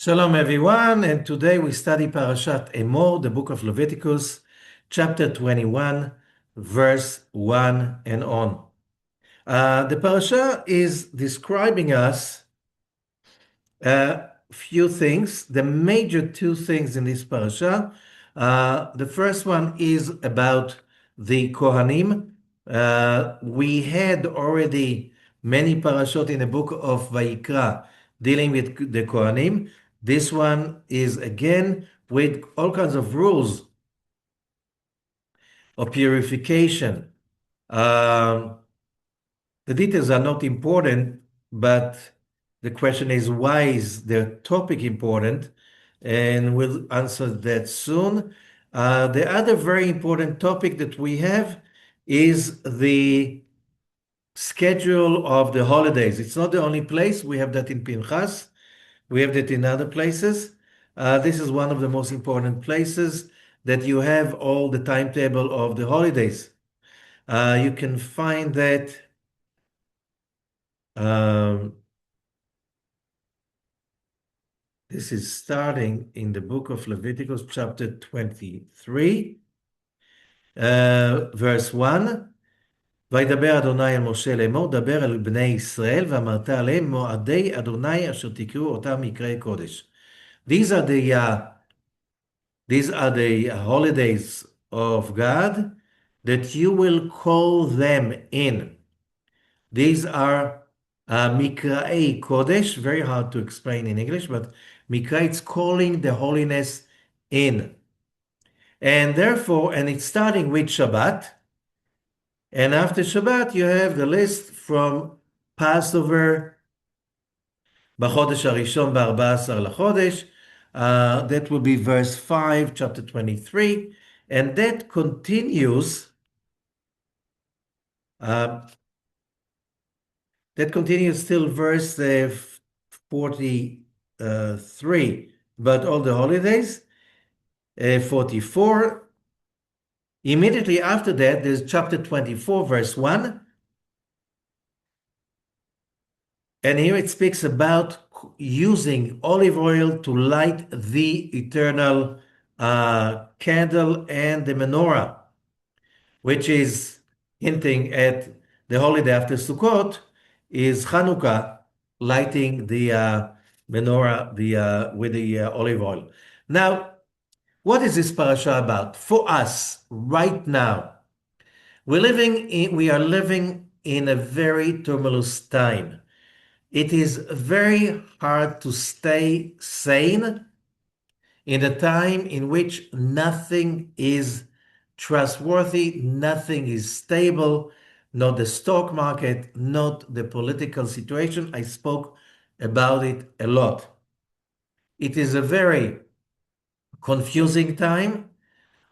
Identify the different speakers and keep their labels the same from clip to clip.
Speaker 1: Shalom everyone, and today we study Parashat Emor, the book of Leviticus, chapter 21, verse 1 and on. The Parashah is describing us a few things, the major two things in this Parashah. The first one is about the Kohanim. We had already many Parashot in the book of Vayikra dealing with the Kohanim. This one is again with all kinds of rules of purification. The details are not important, but the question is, why is the topic important? And we'll answer that soon. The other very important topic that we have is the schedule of the holidays. It's not the only place. We have that in Pinchas. We have that in other places. This is one of the most important places that you have all the timetable of the holidays. You can find that this is starting in the book of Leviticus, chapter 23, verse 1. וידבר אדוני אל משה לאמור, דבר אל בני ישראל, ואמרת עליהם מועדי אדוני אשר תקראו אותם מקראי קודש. These are the holidays of God that you will call them in. These are Mikraei Kodesh, very hard to explain in English, but Mikra, it's calling the holiness in. And therefore, and it's starting with Shabbat. And after Shabbat, you have the list from Passover, בחודש הראשון ב-14 לחודש. That will be verse 5, chapter 23. And that continues till verse 43. But all the holidays, 44. Immediately after that, there's chapter 24, verse 1. And here it speaks about using olive oil to light the eternal candle and the menorah, which is hinting at the holiday after Sukkot, is Chanukah, lighting the menorah with the olive oil. Now, what is this parasha about? For us, right now, we are living in a very tumultuous time. It is very hard to stay sane in a time in which nothing is trustworthy, nothing is stable, not the stock market, not the political situation. I spoke about it a lot. It is a very confusing time.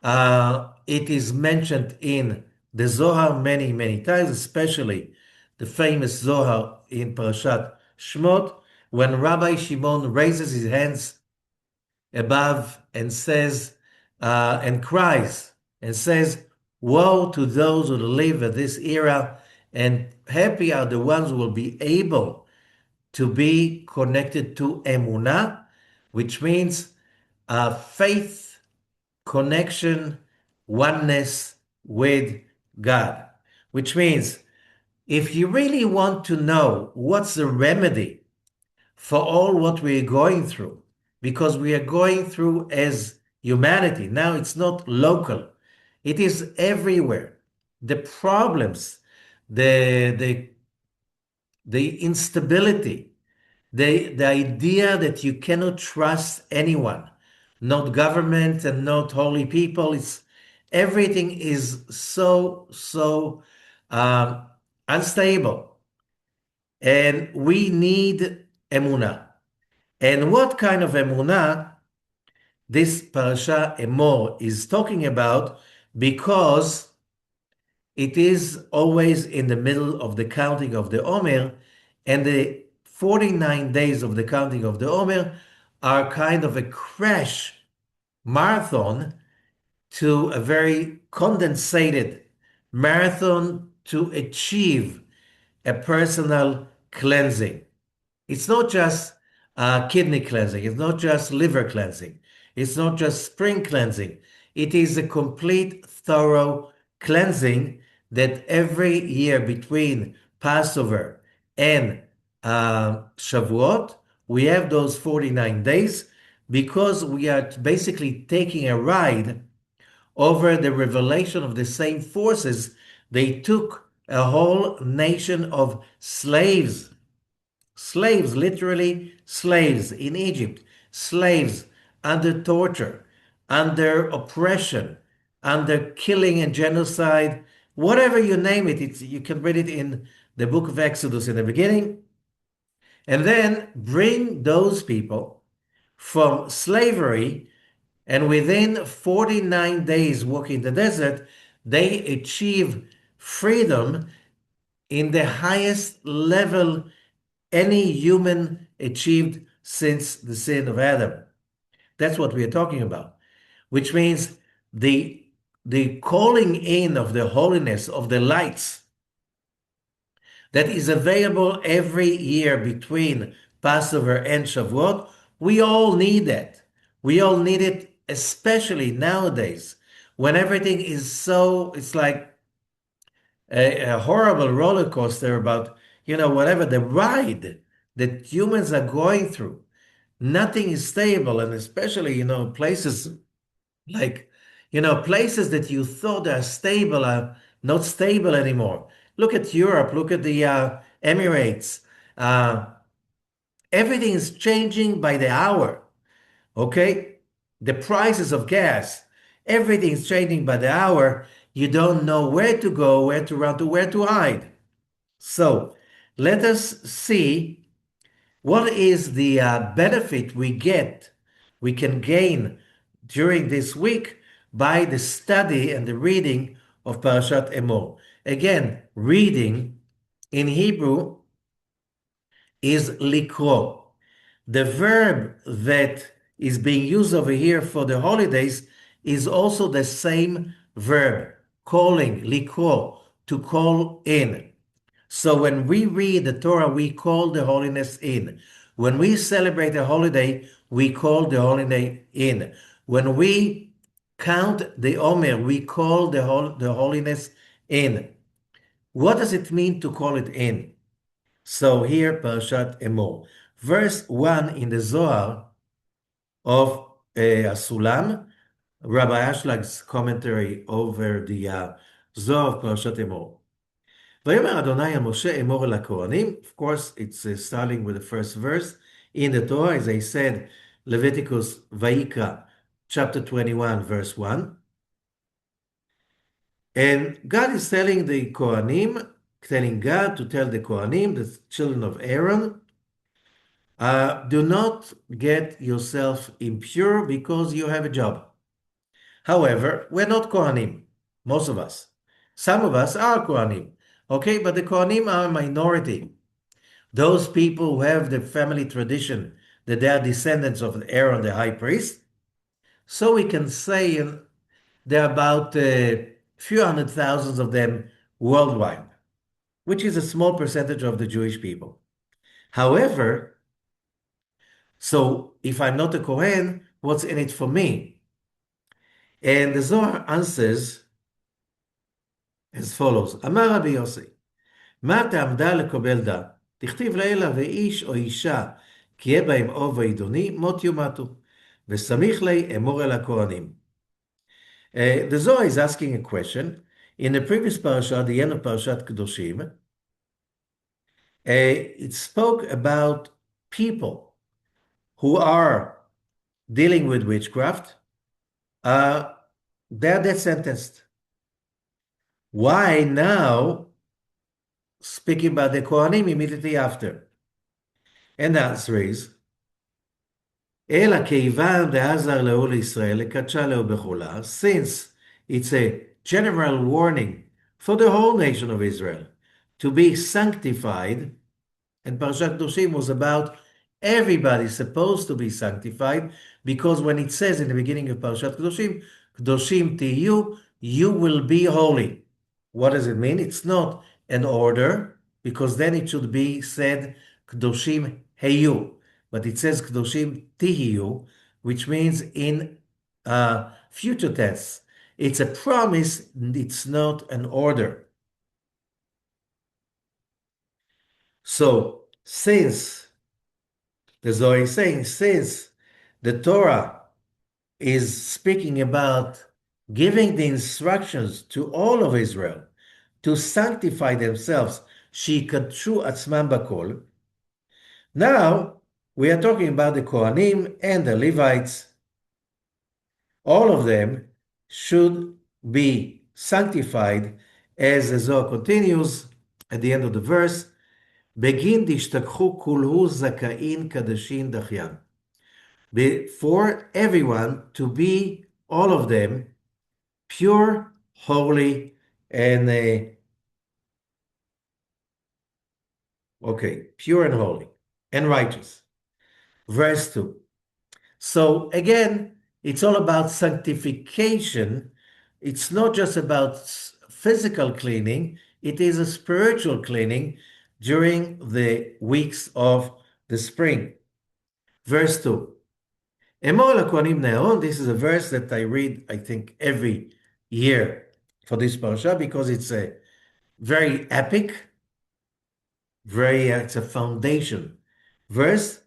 Speaker 1: It is mentioned in the Zohar many, many times, especially the famous Zohar in Parashat Shmot, when Rabbi Shimon raises his hands above and says, and cries, and says, woe to those who live at this era, and happy are the ones who will be able to be connected to Emunah, which means faith, connection, oneness with God, which means if you really want to know what's the remedy for all what we're going through, because we are going through as humanity, now it's not local, it is everywhere. The problems, the instability, the idea that you cannot trust anyone, not government and not holy people, everything is so unstable, and we need emunah. And what kind of emunah this parasha Emor is talking about, because it is always in the middle of the counting of the Omer, and the 49 days of the counting of the Omer are kind of a crash marathon to a very condensated marathon to achieve a personal cleansing. It's not just kidney cleansing. It's not just liver cleansing. It's not just spring cleansing. It is a complete, thorough cleansing that every year between Passover and Shavuot, we have those 49 days because we are basically taking a ride over the revelation of the same forces. They took a whole nation of slaves, literally slaves in Egypt, slaves under torture, under oppression, under killing and genocide, whatever you name it. You can read it in the book of Exodus in the beginning, and then bring those people from slavery. And within 49 days walking the desert, they achieve freedom in the highest level any human achieved since the sin of Adam. That's what we are talking about, which means the, the calling in of the holiness of the lights that is available every year between Passover and Shavuot. We all need that. We all need it, especially nowadays when everything is so, it's like a horrible roller coaster about, whatever the ride that humans are going through. Nothing is stable, and especially, places like, places that you thought are stable are not stable anymore. Look at Europe, look at the Emirates. Uh, Everything is changing by the hour, okay? The prices of gas, everything is changing by the hour. You don't know where to go, where to run to, where to hide. So let us see what is the benefit we can gain during this week by the study and the reading of Parashat Emor. Again, reading in Hebrew is likro. The verb that is being used over here for the holidays is also the same verb, calling, likro, to call in. So when we read the Torah, we call the holiness in. When we celebrate a holiday, we call the holiday in. When we count the Omer, we call the holiness in. What does it mean to call it in? So here, Parashat Emor. Verse 1 in the Zohar of Sulam, Rabbi Ashlag's commentary over the Zohar of Parashat Emor. ויאמר אדוני אל משה אמור אל הכהנים. Of course, it's starting with the first verse in the Torah, as I said, Leviticus Vayikra, chapter 21, verse 1. And God is telling the Kohanim, telling God to tell the Kohanim, the children of Aaron, do not get yourself impure because you have a job. However, we're not Kohanim, most of us. Some of us are Kohanim. Okay, but the Kohanim are a minority. Those people who have the family tradition that they are descendants of Aaron, the high priest. So we can say there are about a few hundred thousands of them worldwide, which is a small percentage of the Jewish people. However, so if I'm not a Kohen, what's in it for me? And the Zohar answers as follows. אמר רבי יוסי, מה תעמדה לקבל דה? תכתיב לאלה ואיש או אישה, כי יהיה בהם אוב ועידוני, מות יומתו. וסמיך לי אמור אל הכהנים. The Zohar is asking a question. In the previous parasha, the end of Parashat Kedushim, it spoke about people who are dealing with witchcraft. They're death sentenced. Why now speaking about the Kohanim immediately after? And the answer is, אלא כיוון דעזר לאו לישראל, לקדשה לאו בכולה, since it's a general warning for the whole nation of Israel to be sanctified, and Parashat Kedushim was about everybody supposed to be sanctified, because when it says in the beginning of Parashat Kedushim, Kedushim tiyu, you will be holy. What does it mean? It's not an order, because then it should be said Kedushim heyu. but it says Kedoshim Tihiyu, which means in future tense. It's a promise, it's not an order. So, since the Zohar is saying, since the Torah is speaking about giving the instructions to all of Israel to sanctify themselves, shikadшу עצמם בכל. Now, we are talking about the Kohanim and the Levites. All of them should be sanctified, as the Zohar continues at the end of the verse, Begin dishtakhu kulhu zakain kadashin dachyan. For everyone to be, all of them, pure, holy, and pure and holy, and righteous. Verse 2. So again, it's all about sanctification. It's not just about physical cleaning, it is a spiritual cleaning during the weeks of the spring. Verse 2. Emor l'Kohanim ne'aron. This is a verse that I read, I think, every year for this Parashah because it's a very epic, it's a foundation verse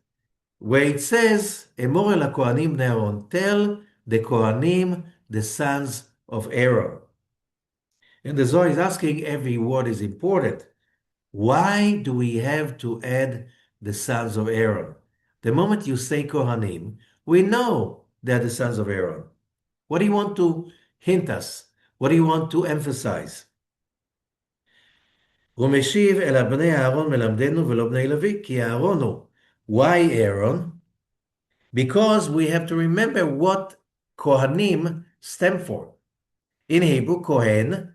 Speaker 1: where it says, Emor l'Kohanim ne'aron. Tell the Kohanim, the sons of Aaron. And the Zohar is asking, every word is important. Why do we have to add the sons of Aaron? The moment you say Kohanim, we know they're the sons of Aaron. What do you want to hint us? What do you want to emphasize? ומשיב אל בני אהרון מלמדנו ולא בני לוי, כי אהרון הוא. Why Aaron? Because we have to remember what Kohanim stand for. In Hebrew, Cohen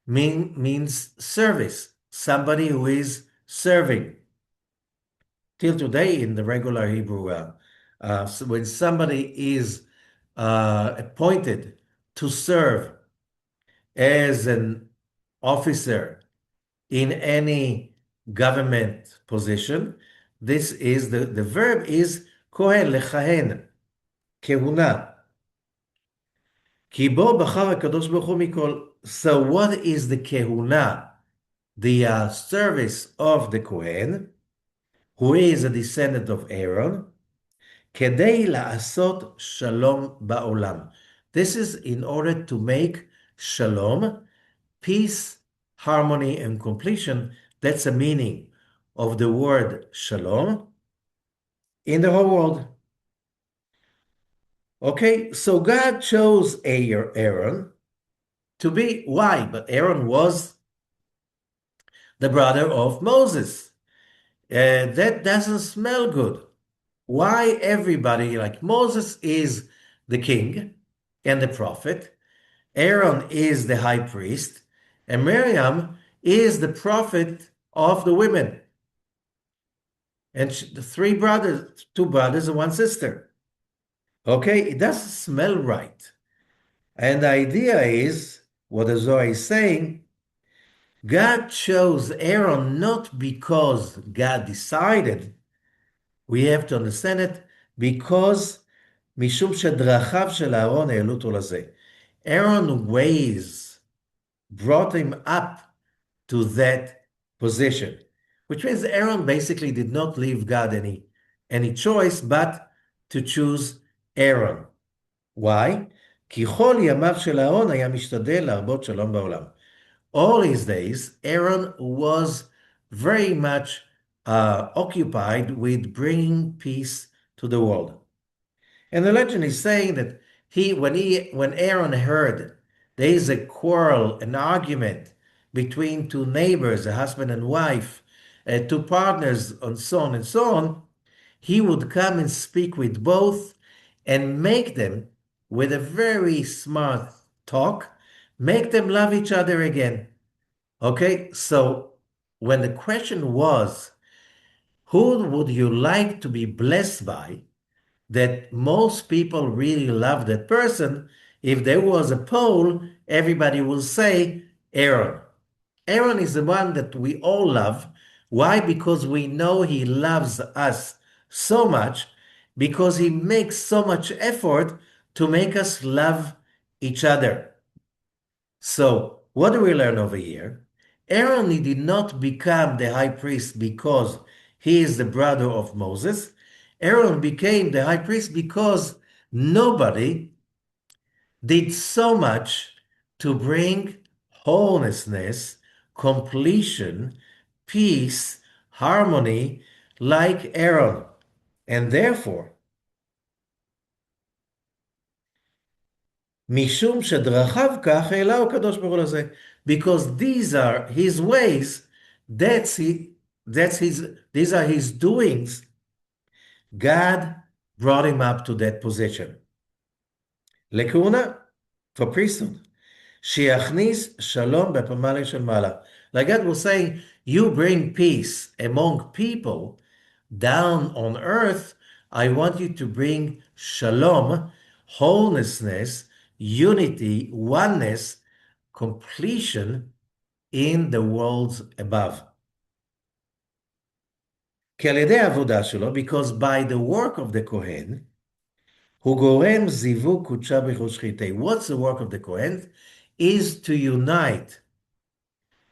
Speaker 1: means service, somebody who is serving. Till today, in the regular Hebrew, so when somebody is appointed to serve as an officer in any government position, this is the verb is Kohen, lechahen, kehuna. Ki bo bachar HaKadosh Baruch Hu mikol. So what is the kehuna? The service of the Kohen, who is a descendant of Aaron, kedei la'asot shalom ba'olam. This is in order to make shalom, peace, harmony, and completion. That's the meaning of the word shalom in the whole world. Okay, so God chose Aaron to be, why? But Aaron was the brother of Moses. That doesn't smell good. Why everybody, like Moses is the king and the prophet, Aaron is the high priest, and Miriam is the prophet of the women. And the three brothers, two brothers and one sister. Okay, it doesn't smell right. And the idea is, what the Zohar is saying, God chose Aaron not because God decided. We have to understand it because משום שדרכיו של אהרון העלו אותו לזה. Aaron's ways brought him up to that position, which means Aaron basically did not leave God any choice but to choose Aaron. Why? כי כל ימיו של אהרון היה משתדל להרבות שלום בעולם. All his days, Aaron was very much occupied with bringing peace to the world. And the legend is saying that when Aaron heard there is a quarrel, an argument between two neighbors, a husband and wife, two partners, and so on, he would come and speak with both and make them, with a very smart talk, make them love each other again. Okay, so when the question was, who would you like to be blessed by, that most people really love that person, if there was a poll, everybody will say Aaron. Aaron is the one that we all love. Why? Because we know he loves us so much because he makes so much effort to make us love each other. So, what do we learn over here? Aaron did not become the high priest because he is the brother of Moses. Aaron became the high priest because nobody did so much to bring wholeness, completion, peace, harmony like Aaron. And therefore, משום שדרכיו כך העלהו הקדוש ברוך הוא לזה. Because these are his ways, these are his doings. God brought him up to that position. לכהונה, for priesthood. שיכניס שלום בפמליה של מעלה. Like God was saying, you bring peace among people down on earth. I want you to bring shalom, wholeness, unity, oneness, completion in the worlds above. כי על ידי העבודה שלו, because by the work of the Kohen, הוא גורם זיווג קודשה בחושכיתי. What's the work of the Kohen? Is to unite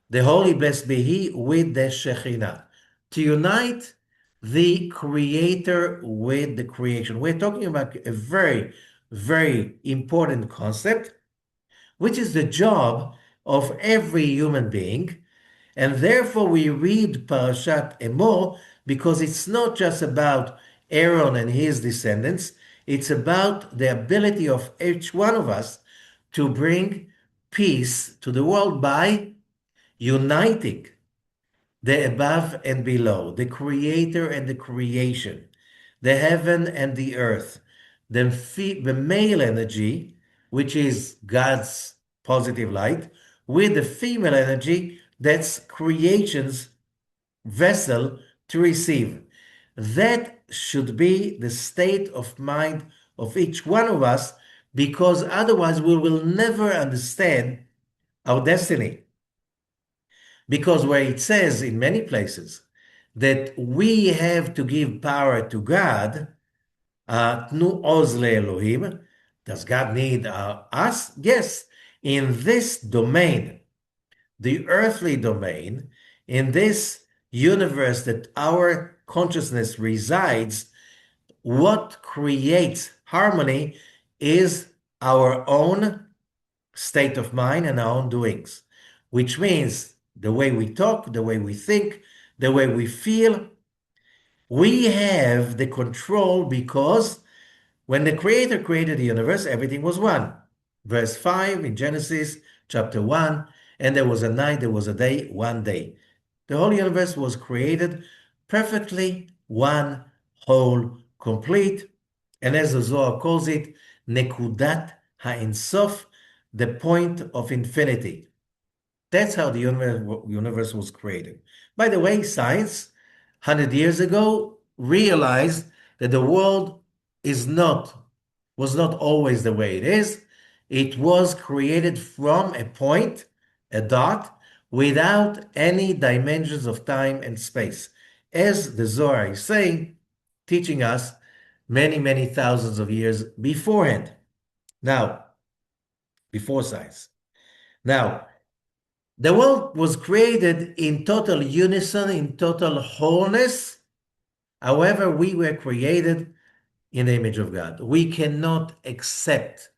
Speaker 1: the Holy Blessed be He with the Shekhinah. To unite the Creator with the creation. We're talking about a very, very important concept, which is the job of every human being. And therefore we read Parashat Emor because it's not just about Aaron and his descendants. It's about the ability of each one of us to bring peace to the world by uniting the above and below, the creator and the creation, the heaven and the earth, the male energy, which is God's positive light, with the female energy, that's creation's vessel to receive. That should be the state of mind of each one of us, because otherwise we will never understand our destiny. Because where it says in many places that we have to give power to God, tnu oz leElohim, does God need us? Yes. In this domain, the earthly domain, in this universe that our consciousness resides, what creates harmony is our own state of mind and our own doings, which means the way we talk, the way we think, the way we feel. We have the control because when the Creator created the universe, everything was one. Verse 5 in Genesis chapter 1, and there was a night, there was a day, one day. The whole universe was created perfectly, one, whole, complete. And as the Zohar calls it, Nekudat ha'insof, the point of infinity. That's how the universe was created. By the way, science, 100 years ago, realized that the world was not always the way it is. It was created from a point, a dot, without any dimensions of time and space. As the Zohar is saying, teaching us many, many thousands of years beforehand. Now, before science. Now, the world was created in total unison, in total wholeness. However, we were created in the image of God. We cannot accept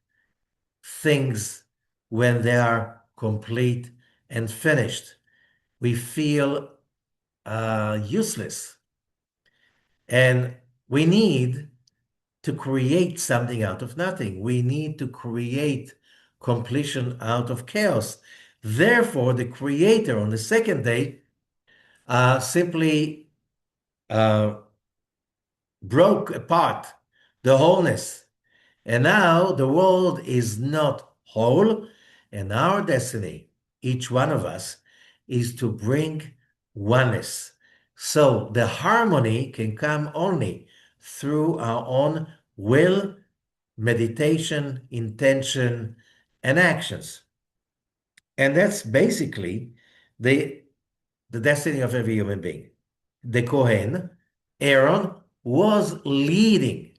Speaker 1: things when they are complete and finished. We feel useless. And we need to create something out of nothing. We need to create completion out of chaos. Therefore, the Creator on the second day simply broke apart the wholeness. And now the world is not whole, and our destiny, each one of us, is to bring oneness. So the harmony can come only through our own will, meditation, intention, and actions. And that's basically the destiny of every human being. The Kohen, Aaron, was leading,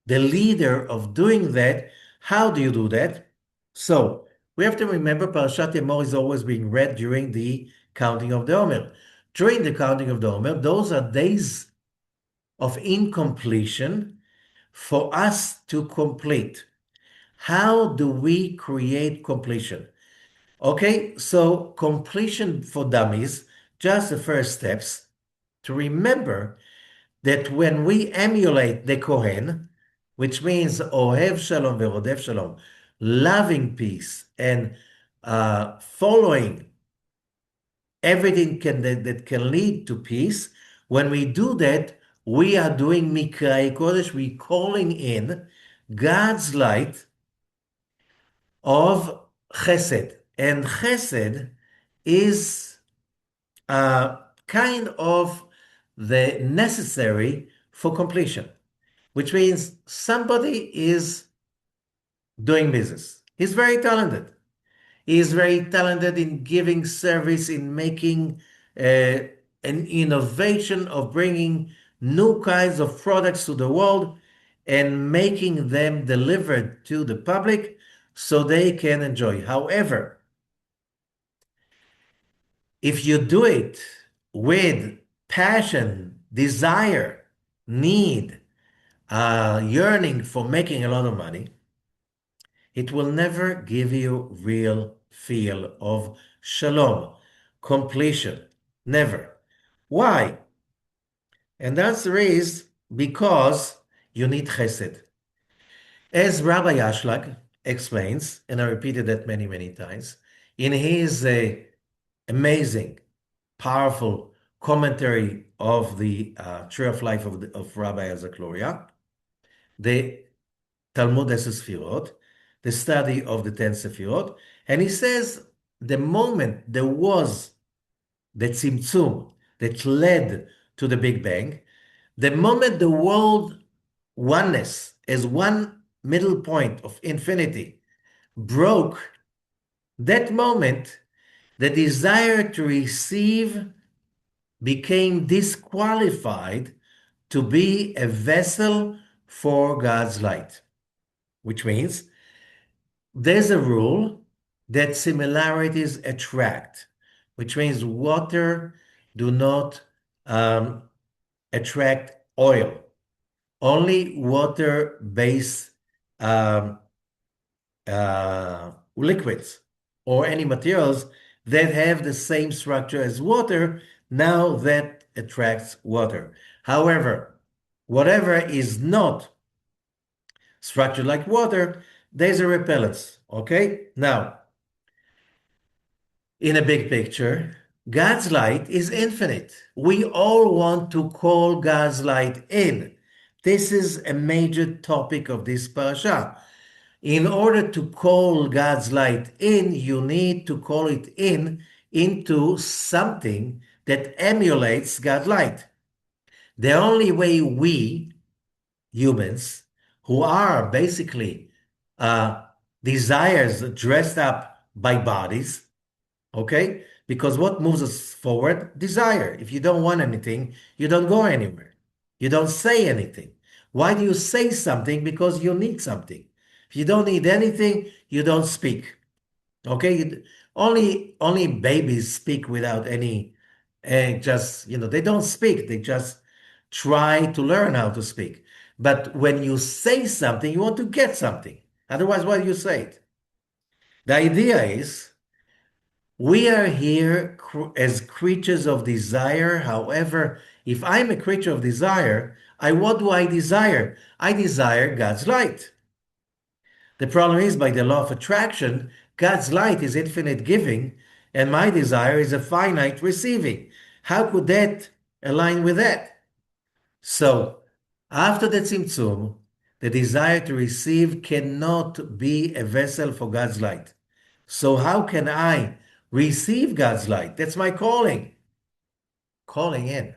Speaker 1: the leader of doing that. How do you do that? So we have to remember Parashat Emor is always being read during the counting of the Omer. During the counting of the Omer, those are days of incompletion for us to complete. How do we create completion? Okay, so completion for dummies, just the first steps to remember that when we emulate the Kohen, which means Ohev Shalom veRodev Shalom, loving peace and following everything that can lead to peace, when we do that, we are doing Mikrai Kodesh, we calling in God's light of Chesed. And Chesed is kind of the necessary for completion, which means somebody is doing business. He's very talented. He is very talented in giving service, in making an innovation of bringing new kinds of products to the world and making them delivered to the public so they can enjoy. However, if you do it with passion, desire, need, yearning for making a lot of money, it will never give you real feel of shalom, completion. Never. Why? And the answer is because you need chesed. As Rabbi Ashlag explains, and I repeated that many, many times, in his amazing, powerful commentary of the Tree of Life of Rabbi Azakloria, the Talmud Eser HaSefirot, the study of the 10 Sefirot, and he says the moment there was the Tsimtsum that led to the Big Bang, the moment the world oneness as one middle point of infinity broke, that moment the desire to receive became disqualified to be a vessel for God's light, which means there's a rule that similarities attract, which means water do not attract oil. Only water-based liquids or any materials that have the same structure as water, now that attracts water. However, whatever is not structured like water, there's a repellence, okay? Now, in a big picture, God's light is infinite. We all want to call God's light in. This is a major topic of this parasha. In order to call God's light in, you need to call it in into something that emulates God's light. The only way we humans, who are basically desires dressed up by bodies, okay? Because what moves us forward? Desire. If you don't want anything, you don't go anywhere. You don't say anything. Why do you say something? Because you need something. If you don't need anything, you don't speak. Okay? Only babies speak without any, they don't speak. They just try to learn how to speak. But when you say something, you want to get something. Otherwise, why do you say it? The idea is we are here as creatures of desire. However, if I'm a creature of desire, what do I desire? I desire God's light. The problem is, by the law of attraction, God's light is infinite giving, and my desire is a finite receiving. How could that align with that? So, after the Tsimtsum, the desire to receive cannot be a vessel for God's light. So, how can I receive God's light? That's my calling in.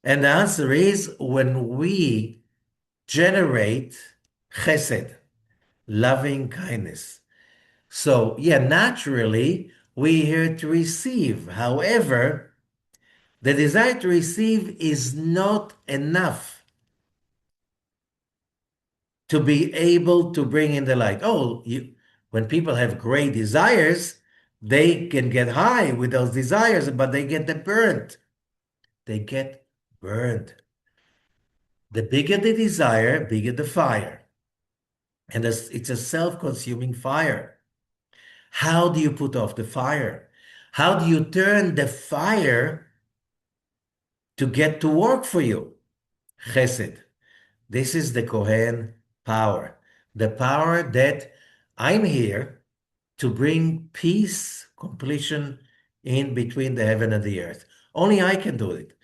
Speaker 1: And the answer is when we generate chesed, loving kindness. So, yeah, naturally, we're here to receive. However, The desire to receive is not enough to be able to bring in the light. When people have great desires, they can get high with those desires, but they get burnt. They get burned. The bigger the desire, bigger the fire. And it's a self-consuming fire. How do you put off the fire? How do you turn the fire to get to work for you? Chesed. This is the Kohen power. The power that I'm here to bring peace, completion in between the heaven and the earth. Only I can do it.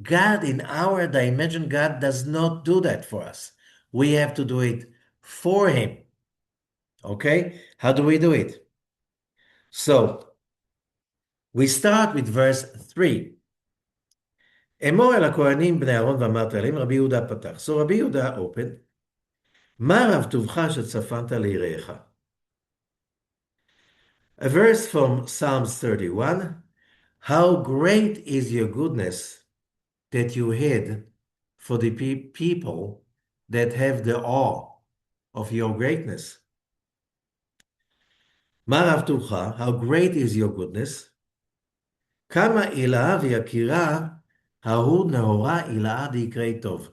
Speaker 1: God, in our dimension, God does not do that for us. We have to do it for him. Okay? How do we do it? So, we start with verse 3. אמור אל הכהנים בני אהרון ואמרת אליהם, רבי יהודה פתח. So Rabbi Yehuda opened, מה רב טובך שצפנת ליראיך? A verse from Psalms 31, how great is your goodness that you hid for the people that have the awe of your greatness. מה רב טובך, how great is your goodness? כמה עילה ויקירה, ההוא נאורה עילה דיקרא טוב.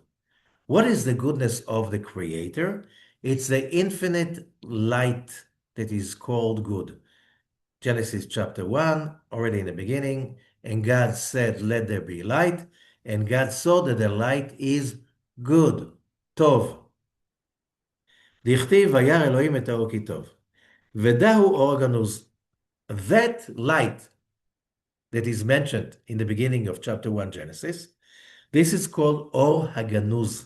Speaker 1: What is the goodness of the Creator? It's the infinite light that is called good. Genesis chapter 1, already in the beginning, and God said, let there be light, and God saw that the light is good, טוב. דכתיב, וירא אלוהים את האור כי טוב. ודהו אור הגנוז. That light that is mentioned in the beginning of chapter 1 Genesis, this is called Or Haganuz,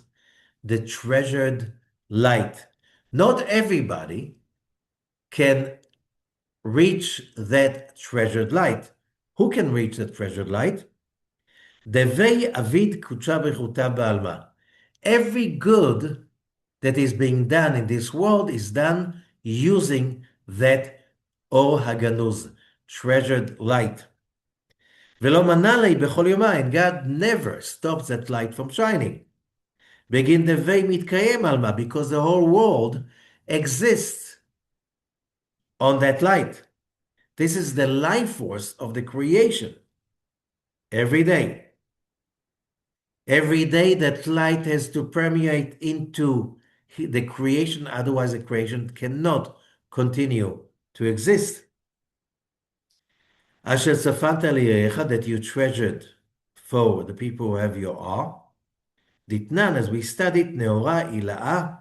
Speaker 1: the treasured light. Not everybody can reach that treasured light. Who can reach that treasured light? Devei avid kucha bechuta ba'alma. Every good that is being done in this world is done using that Or Haganuz, treasured light. Velo manale bechol yomayin. God never stops that light from shining. Begin devei mitkayem alma, because the whole world exists on that light. This is the life force of the creation. Every day. Every day that light has to permeate into the creation, otherwise the creation cannot continue to exist. Asher tzafanta li'yerecha, that you treasured for the people who have your awe. Ditnan, as we studied, neora ila'a,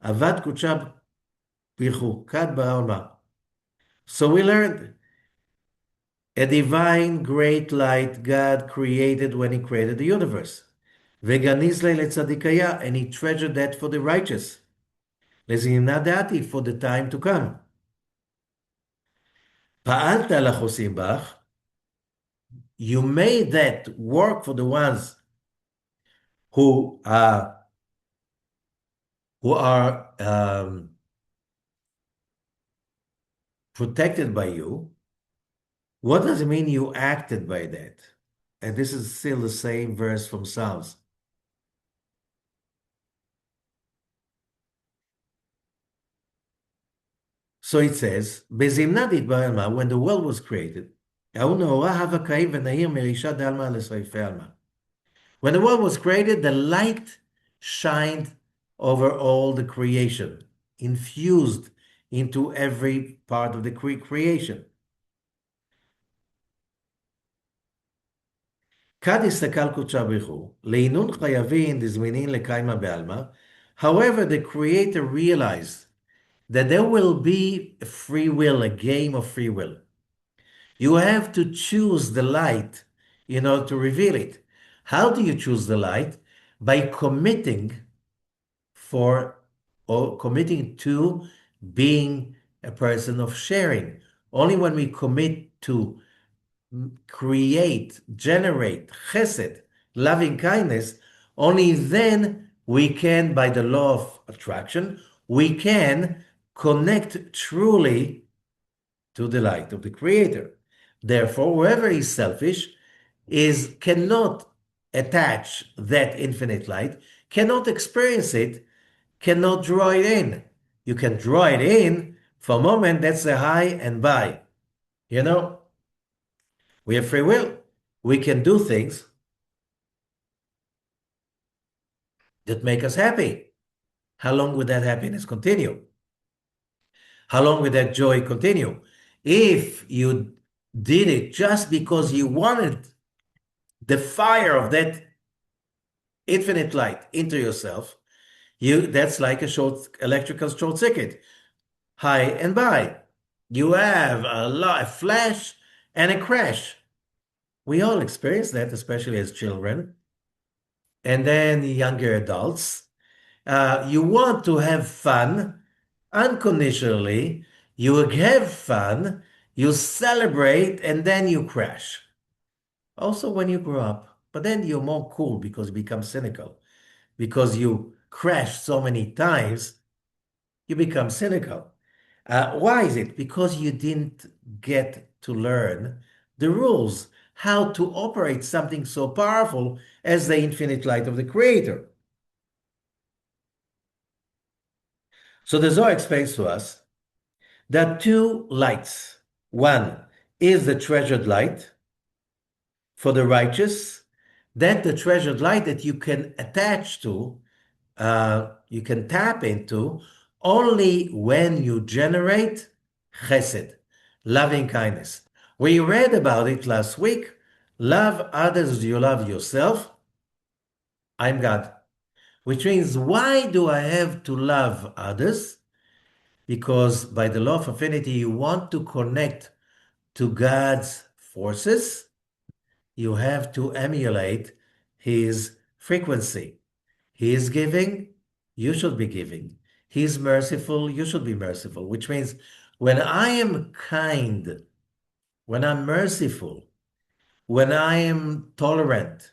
Speaker 1: avad kuchab birchukat ba'alma. So we learned a divine great light God created when he created the universe. Veganizle letzadikaya, and he treasured that for the righteous. Lezimna dati, for the time to come. Pa'alta lachosim bach, you made that work for the ones who are protected by you. What does it mean you acted by that? And this is still the same verse from Psalms. So it says, Bezimnat itbarelma, when the world was created, when the world was created, the light shined over all the creation, infused into every part of the creation. However, the Creator realized that there will be a free will, a game of free will. You have to choose the light in order to reveal it. How do you choose the light? By committing to being a person of sharing. Only when we commit to create, generate chesed, loving kindness, only then we can, by the law of attraction, we can connect truly to the light of the Creator. Therefore, whoever is selfish is cannot attach that infinite light, cannot experience it, cannot draw it in. You can draw it in for a moment, that's a high and by. You know, we have free will. We can do things that make us happy. How long would that happiness continue? How long would that joy continue? If you did it just because you wanted the fire of that infinite light into yourself, that's like a electrical short circuit, high and by. You have a flash and a crash. We all experience that, especially as children, and then younger adults. You want to have fun unconditionally. You have fun, you celebrate, and then you crash. Also, when you grow up, but then you're more cool because you become cynical. Because you crash so many times, you become cynical. Why is it? Because you didn't get to learn the rules, how to operate something so powerful as the infinite light of the Creator. So the Zohar explains to us that two lights. One is the treasured light for the righteous, that the treasured light that you can attach to, you can tap into only when you generate chesed, loving kindness. We read about it last week. Love others as you love yourself. I'm God. Which means, why do I have to love others? Because by the law of affinity, you want to connect to God's forces. You have to emulate his frequency. He is giving, you should be giving. He is merciful, you should be merciful, which means when I am kind, when I'm merciful, when I am tolerant,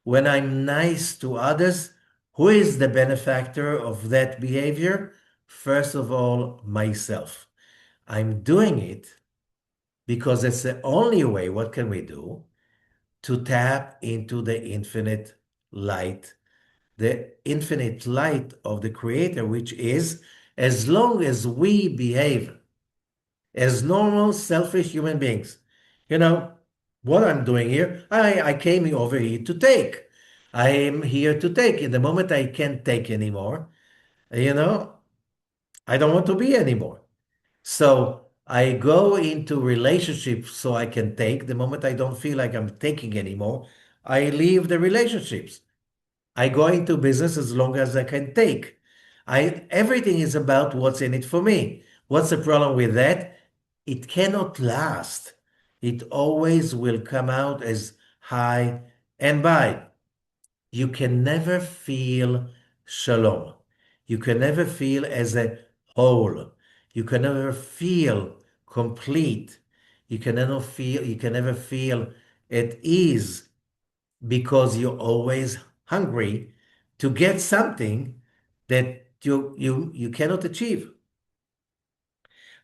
Speaker 1: when I'm nice to others, who is the benefactor of that behavior? First of all, myself. I'm doing it because it's the only way, what can we do? To tap into the infinite light of the Creator, which is, as long as we behave as normal, selfish human beings. You know, what I'm doing here, I came over here to take. I am here to take. In the moment I can't take anymore, you know, I don't want to be anymore. So I go into relationships so I can take. The moment I don't feel like I'm taking anymore, I leave the relationships. I go into business as long as I can take. Everything is about what's in it for me. What's the problem with that? It cannot last. It always will come out as high and by. You can never feel shalom. You can never feel as a whole. You can never feel complete. You can never feel at ease because you're always hungry to get something that you cannot achieve.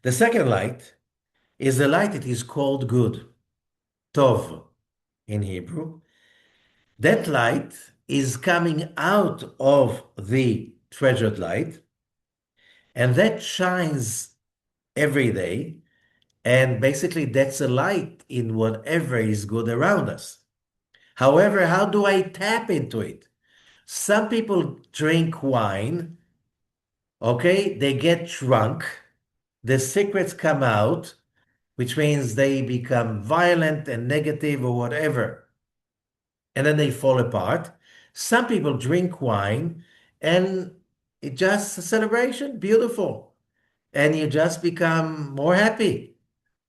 Speaker 1: The second light is the light that is called good, Tov in Hebrew. That light is coming out of the treasured light, and that shines every day. And basically, that's a light in whatever is good around us. However, how do I tap into it? Some people drink wine, okay? They get drunk, the secrets come out, which means they become violent and negative or whatever, and then they fall apart. Some people drink wine and it's just a celebration, beautiful, and you just become more happy,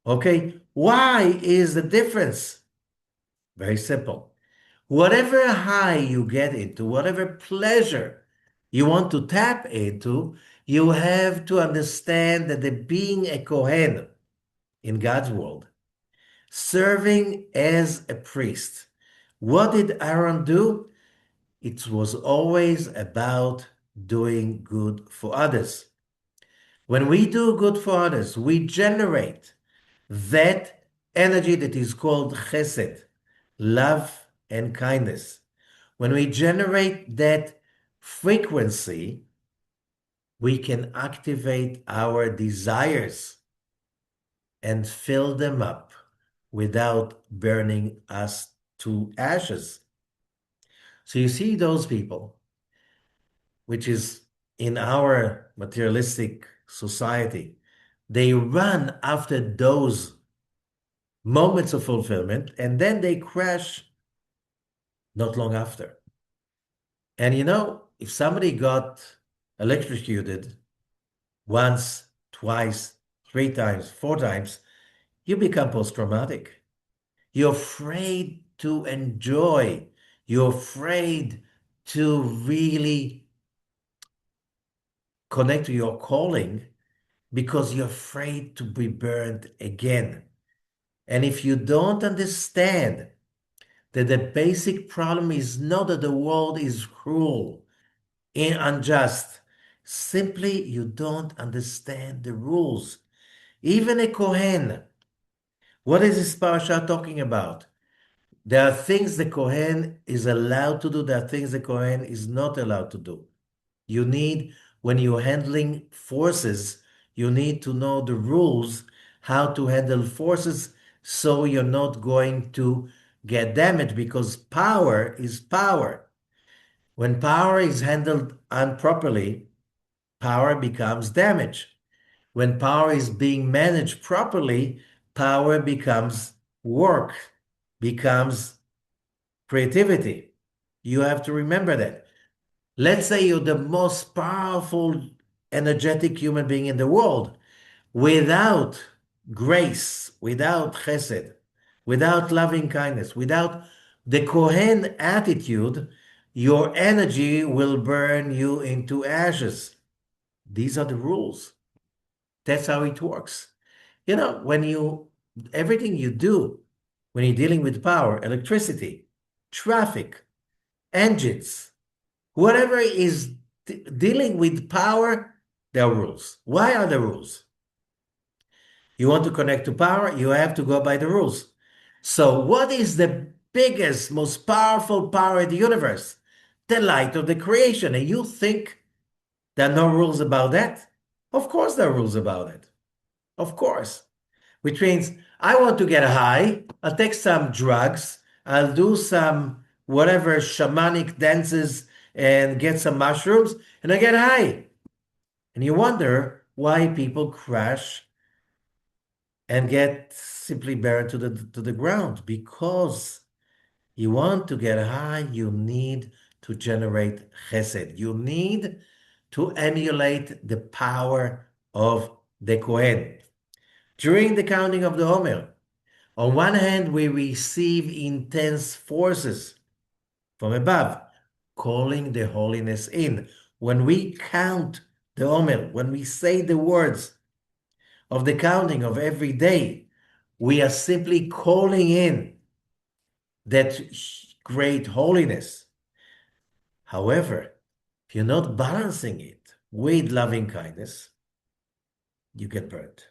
Speaker 1: okay? Why is the difference? Very simple. Whatever high you get into, whatever pleasure you want to tap into, you have to understand that the being a Kohen in God's world, serving as a priest. What did Aaron do? It was always about doing good for others. When we do good for others, we generate that energy that is called chesed, love, and kindness. When we generate that frequency, we can activate our desires and fill them up without burning us to ashes. So you see those people, which is in our materialistic society, they run after those moments of fulfillment and then they crash not long after. And if somebody got electrocuted once, twice, three times, four times, you become post-traumatic. You're afraid to enjoy. You're afraid to really connect to your calling because you're afraid to be burned again. And if you don't understand that the basic problem is not that the world is cruel and unjust, simply you don't understand the rules. Even a Kohen, what is this Parashah talking about? There are things the Kohen is allowed to do, there are things the Kohen is not allowed to do. You need, when you're handling forces, you need to know the rules, how to handle forces, so you're not going to get damaged because power is power. When power is handled improperly, power becomes damage. When power is being managed properly, power becomes work, becomes creativity. You have to remember that. Let's say you're the most powerful, energetic human being in the world. Without grace, without chesed, without loving kindness, without the Kohen attitude, your energy will burn you into ashes. These are the rules. That's how it works. Everything you do when you're dealing with power, electricity, traffic, engines, whatever is dealing with power, there are rules. Why are there rules? You want to connect to power, you have to go by the rules. So what is the biggest, most powerful power in the universe? The light of the creation. And you think there are no rules about that? Of course there are rules about it. Of course. Which means I want to get high, I'll take some drugs, I'll do some whatever shamanic dances and get some mushrooms, and I get high. And you wonder why people crash and get simply buried to the ground. Because you want to get high, you need to generate chesed. You need to emulate the power of the Kohen. During the counting of the Omer, on one hand, we receive intense forces from above, calling the holiness in. When we count the Omer, when we say the words of the counting of every day, we are simply calling in that great holiness. However, if you're not balancing it with loving kindness, you get burnt.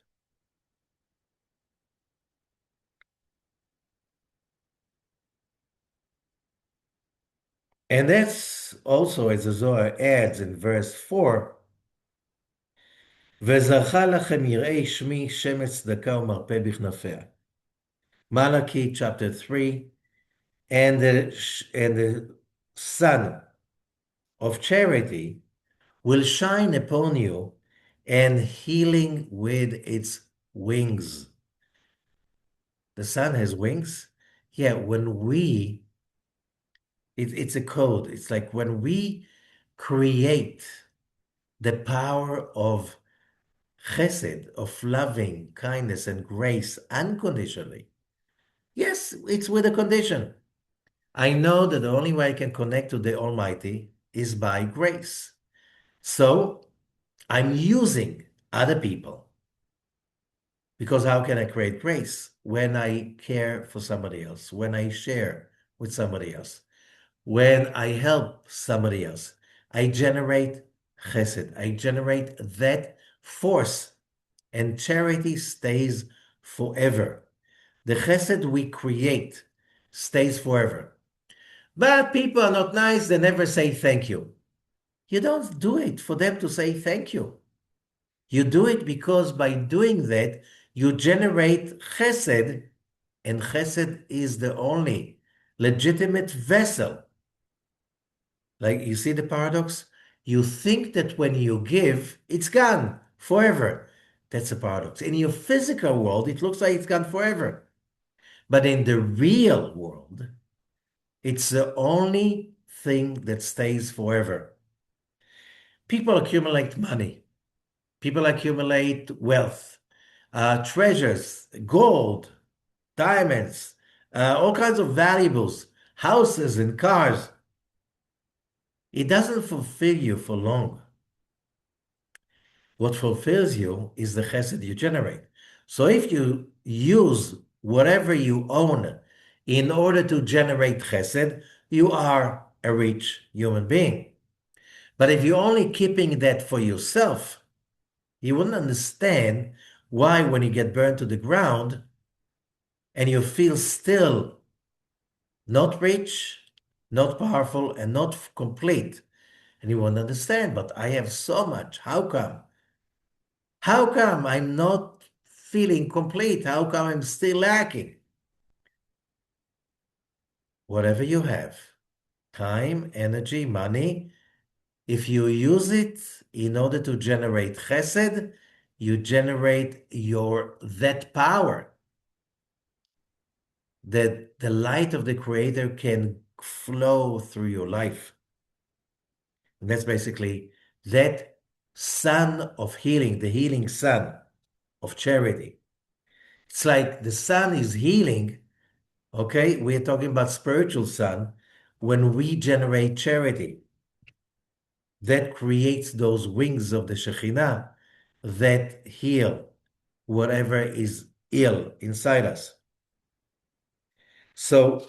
Speaker 1: And that's also, as the Zohar adds in verse 4, וזרחה לכם יראי שמי שמץ צדקה ומרפא בכנפיה. Malachi chapter 3, and the sun of charity will shine upon you, and healing with its wings. The sun has wings? Yeah, it's a code. It's like when we create the power of chesed, of loving kindness and grace unconditionally. Yes, it's with a condition. I know that the only way I can connect to the Almighty is by grace. So I'm using other people, because how can I create grace? When I care for somebody else, when I share with somebody else, when I help somebody else, I generate chesed. I generate that force, and charity stays forever. The chesed we create stays forever. But people are not nice, they never say thank you. You don't do it for them to say thank you. You do it because by doing that, you generate chesed, and chesed is the only legitimate vessel. Like, you see the paradox? You think that when you give, it's gone forever. That's a paradox. In your physical world, it looks like it's gone forever. But in the real world, it's the only thing that stays forever. People accumulate money. People accumulate wealth, treasures, gold, diamonds, all kinds of valuables, houses and cars. It doesn't fulfill you for long. What fulfills you is the chesed you generate. So if you use whatever you own in order to generate chesed, you are a rich human being. But if you're only keeping that for yourself, you wouldn't understand why, when you get burned to the ground and you feel still not rich, not powerful, and not complete, and you won't understand, but I have so much. How come? How come I'm not feeling complete? How come I'm still lacking? Whatever you have, time, energy, money, if you use it in order to generate chesed, you generate that power that the light of the Creator can flow through your life. And that's basically that sun of healing, the healing sun of charity. It's like the sun is healing, okay? We're talking about spiritual sun when we generate charity. That creates those wings of the Shekhinah that heal whatever is ill inside us. So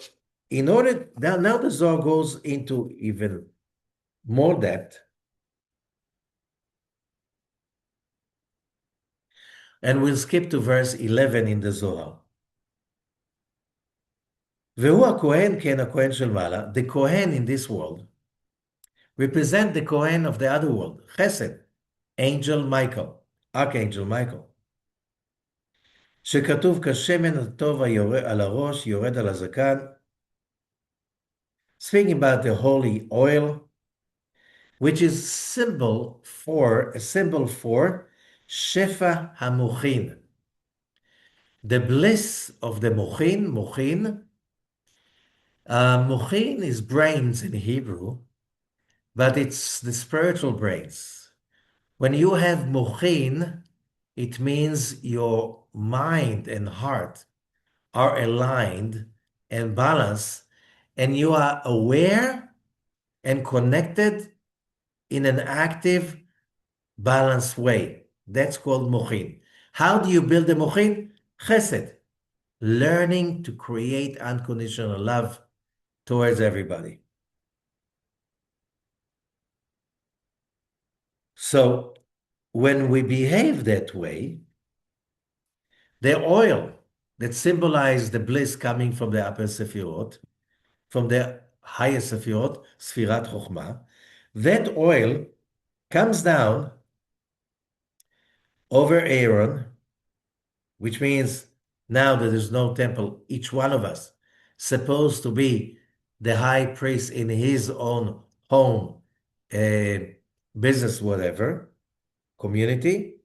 Speaker 1: in order, now the Zohar goes into even more depth. And we'll skip to verse 11 in the Zohar. והוא הכהן כן הכהן של מעלה, the Kohen in this world, represent the Kohen of the other world, Chesed, Angel Michael, Archangel Michael. שכתוב כשמן הטוב על הראש, יורד על הזקן, speaking about the holy oil, which is a symbol for Shefa HaMochin, the bliss of the Mochin. Mochin is brains in Hebrew, but it's the spiritual brains. When you have Mochin, it means your mind and heart are aligned and balanced, and you are aware and connected in an active, balanced way. That's called Mochin. How do you build a Mochin? Chesed. Learning to create unconditional love towards everybody. So when we behave that way, the oil that symbolizes the bliss coming from the upper Sefirot, from the higher Sefirot, Sfirat Chokhmah, that oil comes down over Aaron, which means now that there's no temple, each one of us supposed to be the high priest in his own home, business, whatever, community.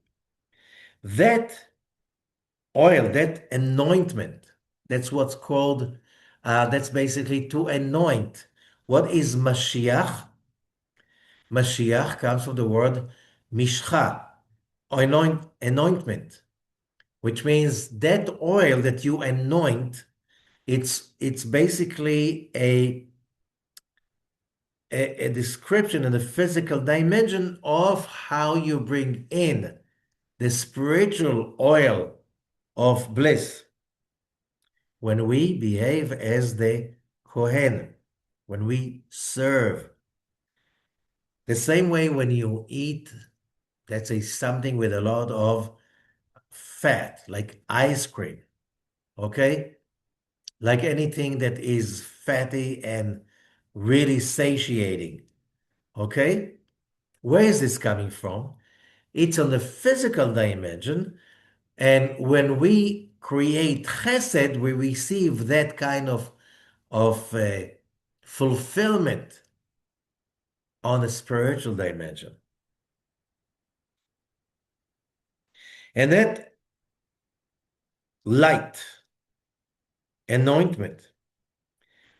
Speaker 1: That oil, that anointment, that's what's called, that's basically to anoint. What is Mashiach? Mashiach comes from the word mishcha, anointment, which means that oil that you anoint, it's basically a description in the physical dimension of how you bring in the spiritual oil of bliss when we behave as the Kohen, when we serve. The same way when you eat, let's say, something with a lot of fat, like ice cream, okay? like anything that is fatty and really satiating. Okay? Where is this coming from? It's on the physical dimension. And when we create chesed, we receive that kind of fulfillment on a spiritual dimension. And that light, anointment,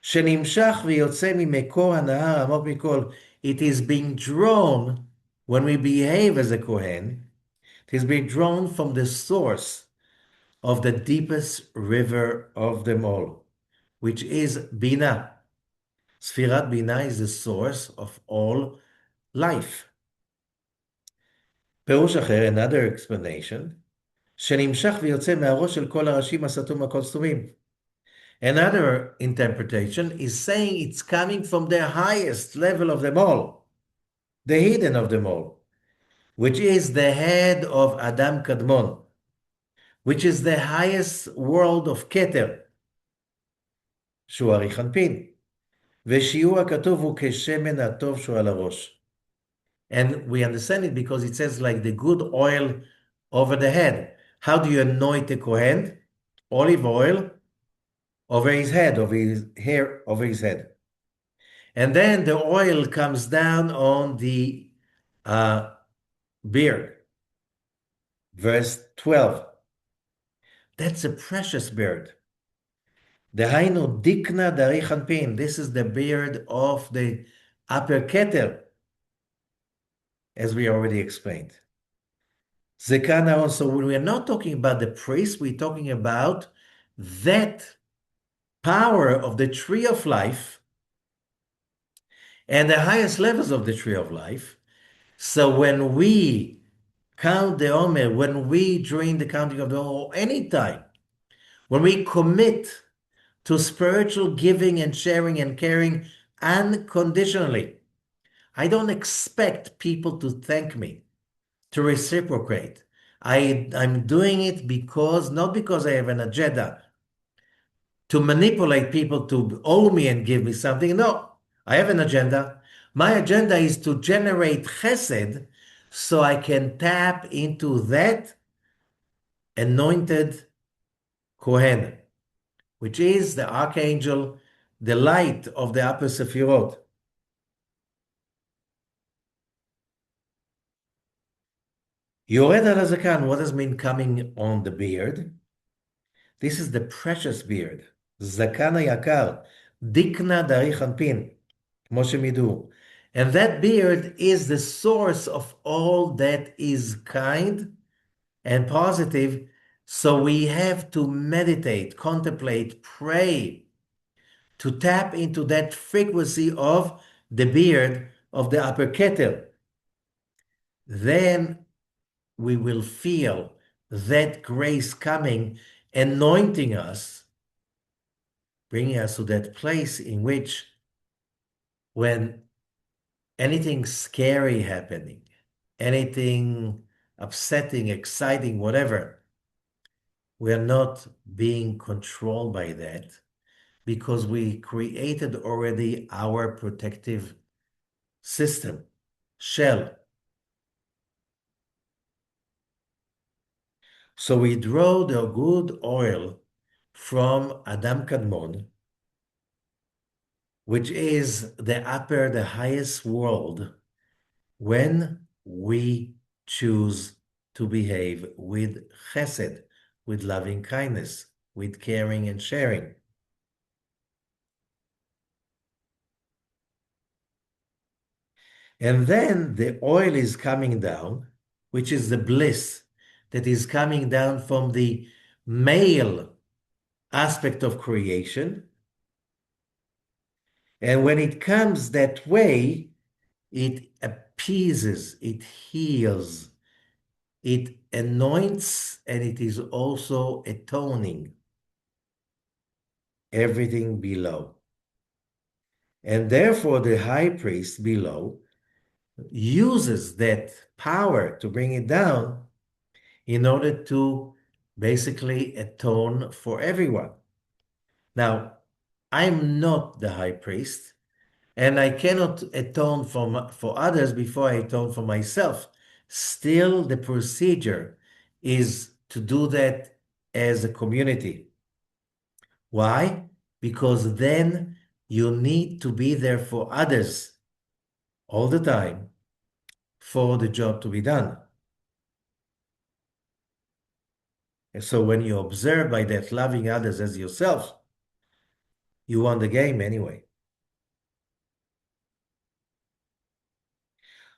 Speaker 1: שנמשך ויוצא ממקור הנהר עמוק מכל, it is being drawn when we behave as a Kohen, it is being drawn from the source of the deepest river of them all, which is Bina. Sfirat Bina is the source of all life. פירוש אחר, another explanation, שנמשך ויוצא מהראש של כל הראשים הסתום הכל סתומים. Another interpretation is saying it's coming from the highest level of them all, the hidden of them all, which is the head of Adam Kadmon, which is the highest world of Keter, שהוא אריך אנפין, ושיעור הכתוב הוא כשמן הטוב שהוא על הראש. And we understand it because it says like the good oil over the head. How do you anoint a Kohen? Olive oil over his head, over his hair, over his head. And then the oil comes down on the beard. Verse 12. That's a precious beard. Dehainu dikna darich anpin. This is the beard of the upper keter, as we already explained. Zekana also, when we are not talking about the priest, we're talking about that power of the tree of life and the highest levels of the tree of life. So when we count the Omer, when we during the counting of the Omer, or any time, when we commit to spiritual giving and sharing and caring unconditionally, I don't expect people to thank me, to reciprocate. I'm doing it because, not because I have an agenda to manipulate people to owe me and give me something. No, I have an agenda. My agenda is to generate chesed so I can tap into that anointed Kohen, which is the archangel, the light of the upper Sefirot. Yored al hazakan, what does mean coming on the beard? This is the precious beard. Zakan yakar, dikna darich anpin, Moshe midu. And that beard is the source of all that is kind and positive. So we have to meditate, contemplate, pray to tap into that frequency of the beard of the upper keter. Then we will feel that grace coming, anointing us, bringing us to that place in which when anything scary happening, anything upsetting, exciting, whatever, we are not being controlled by that because we created already our protective system, shell. So we draw the good oil from Adam Kadmon, which is the upper, the highest world, when we choose to behave with chesed, with loving kindness, with caring and sharing. And then the oil is coming down, which is the bliss that is coming down from the male aspect of creation. And when it comes that way, it appeases, it heals, it anoints, and it is also atoning everything below. And therefore, the high priest below uses that power to bring it down in order to basically atone for everyone. Now, I'm not the high priest, and I cannot atone for others before I atone for myself. Still, the procedure is to do that as a community. Why? Because then you need to be there for others all the time for the job to be done. And so when you observe by that loving others as yourself, you won the game anyway.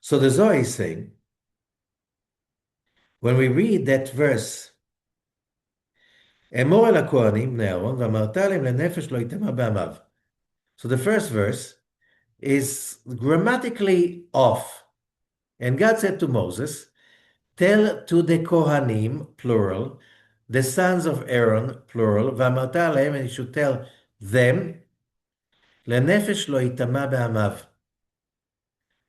Speaker 1: So the Zohar is saying, when we read that verse, Emor el HaKohanim bnei Aaron, ואמרת להם לנפש לא יטמע בעמיו. So the first verse is grammatically off. And God said to Moses, tell to the Kohanim, plural, the sons of Aaron, plural, ואמרת להם, and you should tell them, לנפש לא יטמע בעמיו.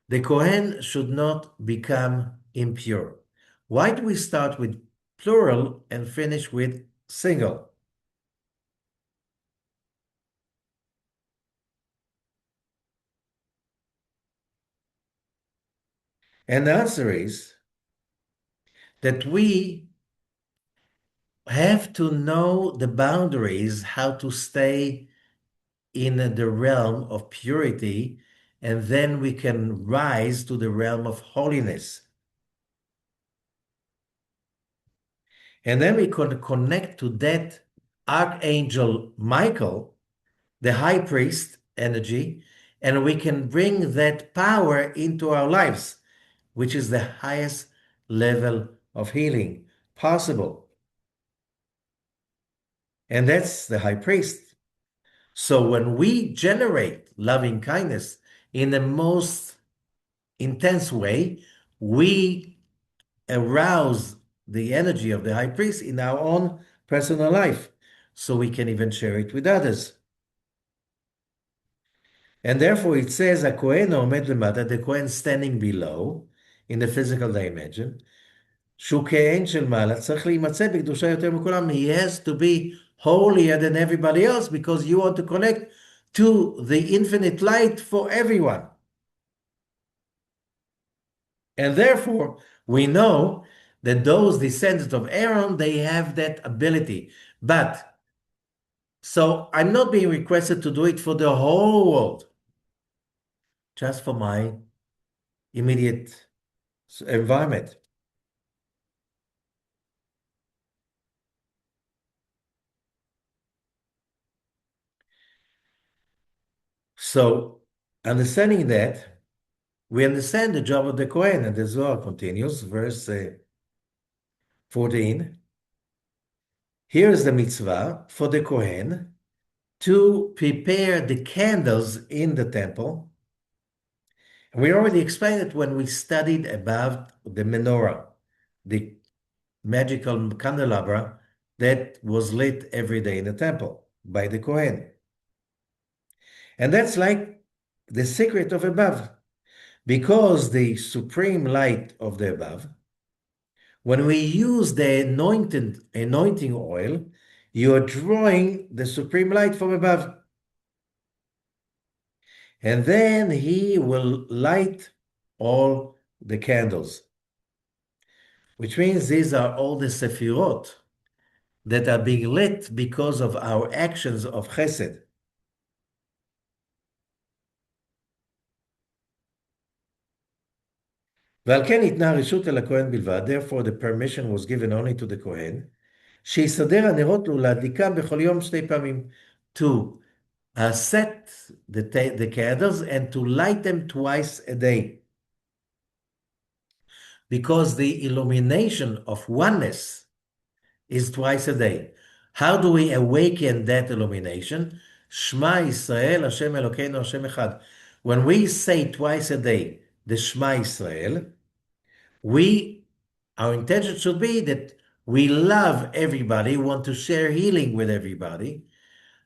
Speaker 1: The Kohen should not become impure. Why do we start with plural and finish with single? And the answer is that we have to know the boundaries, how to stay in the realm of purity, and then we can rise to the realm of holiness. And then we can connect to that Archangel Michael, the high priest energy, and we can bring that power into our lives, which is the highest level of healing possible. And that's the high priest. So when we generate loving kindness in the most intense way, we arouse the energy of the high priest in our own personal life, so we can even share it with others. And therefore it says, HaKohen omed lemata, the Kohen standing below, in the physical dimension, שהוא כהן של מעלה, צריך להימצא בקדושה יותר מכולם. He has to be holier than everybody else because you want to connect to the infinite light for everyone. And therefore, we know that those descendants of Aaron, they have that ability. But, so I'm not being requested to do it for the whole world, just for my immediate environment. So, understanding that, we understand the job of the Kohen, and the Zohar continues, verse 14. Here is the mitzvah for the Kohen to prepare the candles in the temple. And we already explained it when we studied about the menorah, the magical candelabra that was lit every day in the temple by the Kohen. And that's like the secret of above. Because the supreme light of the above, when we use the anointing oil, you are drawing the supreme light from above. And then he will light all the candles, which means these are all the Sefirot that are being lit because of our actions of chesed. ועל כן ניתנה רשות אל הכהן בלבד, therefore the permission was given only to the Kohen, שיסדר הנרות לו להדליקם בכל יום 2 פעמים, to set the candles and to light them twice a day. Because the illumination of oneness is twice a day. How do we awaken that illumination? Shema Yisrael, Hashem Elokeinu, Hashem Echad. When we say twice a day, the Shema Yisrael, our intention should be that we love everybody, want to share healing with everybody.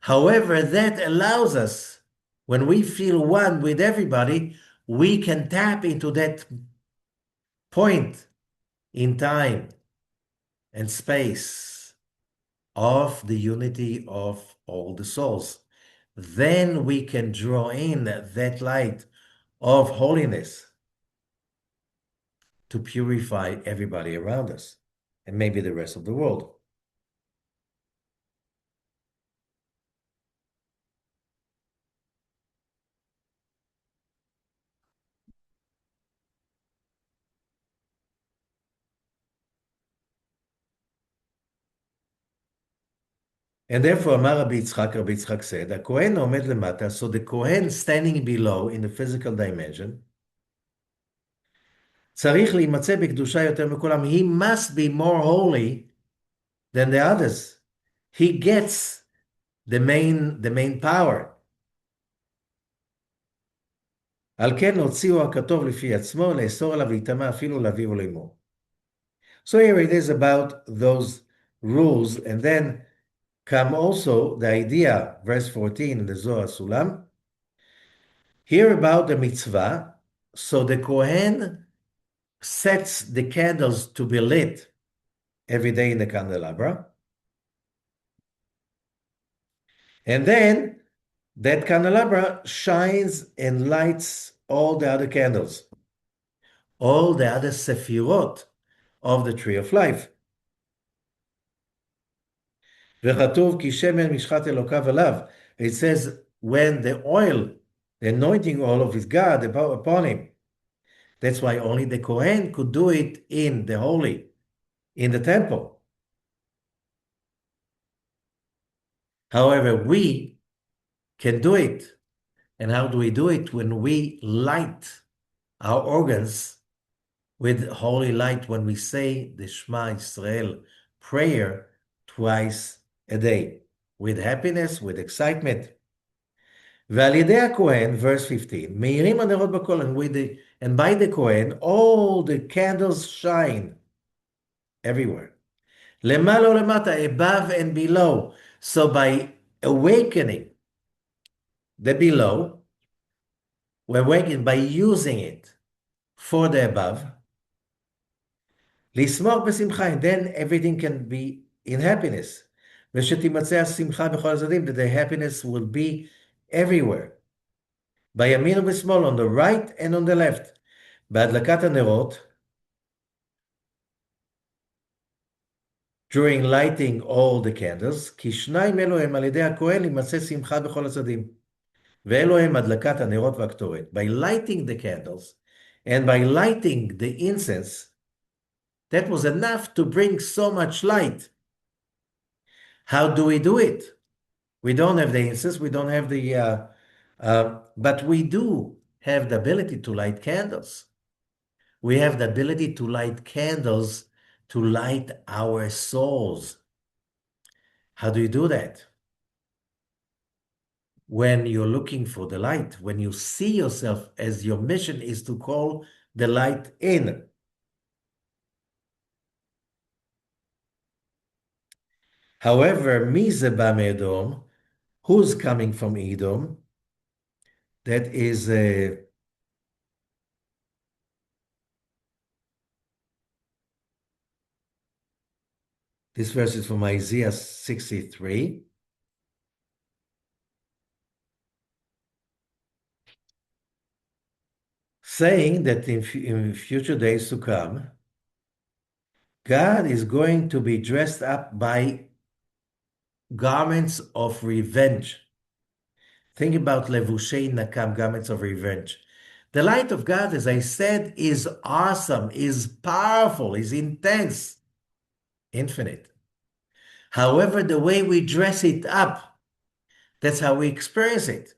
Speaker 1: However, that allows us, when we feel one with everybody, we can tap into that point in time and space of the unity of all the souls. Then we can draw in that light of holiness to purify everybody around us and maybe the rest of the world. And therefore, אמר Rabbi Yitzchak said, הכהן עומד למטה, so the Kohen standing below in the physical dimension, צריך להימצא בקדושה יותר מכולם. He must be more holy than the others. He gets the main power. על כן הוציאו הכתוב לפי עצמו, לאסור עליו להיטמע אפילו לאביו ולאמו. So here it is about those rules, and then come also the idea, verse 14 in the Zohar Sulam, here about the mitzvah. So the Kohen sets the candles to be lit every day in the candelabra. And then that candelabra shines and lights all the other candles, all the other sefirot of the tree of life. וכתוב כי שמן משחת אלוקיו עליו. It says when the oil, the anointing oil of his God upon him. That's why only the Kohen could do it in the holy, in the temple. However, we can do it. And how do we do it? When we light our organs with holy light, when we say the Shema Israel prayer twice a day, with happiness, with excitement. ועל ידי הכהן, verse 15, מאירים הנרות בכל, and by the Kohen, all the candles shine everywhere. למעלה ולמטה, above and below. So by awakening the below, we're awakened by using it for the above. לשמוח בשמחה, and then everything can be in happiness. ושתימצא השמחה בכל הצדדים, that the happiness will be everywhere. בימין ובשמאל, on the right and on the left. בהדלקת הנרות, during lighting all the candles, כי שניים אלו הם על ידי הכהן יימצא שמחה בכל הצדדים. ואלו הם הדלקת הנרות והקטורת. By lighting the candles and by lighting the incense, that was enough to bring so much light. How do we do it? We don't have the incense, we don't have the, but we do have the ability to light candles. We have the ability to light candles to light our souls. How do you do that? When you're looking for the light, when you see yourself as your mission is to call the light in. However, מי זה בא מאדום? Who's coming from Edom? That is this verse is from Isaiah 63. Saying that in future days to come, God is going to be dressed up by garments of revenge. Think about levushei nakam, garments of revenge. The light of God, as I said, is awesome, is powerful, is intense, infinite. However, the way we dress it up, that's how we experience it.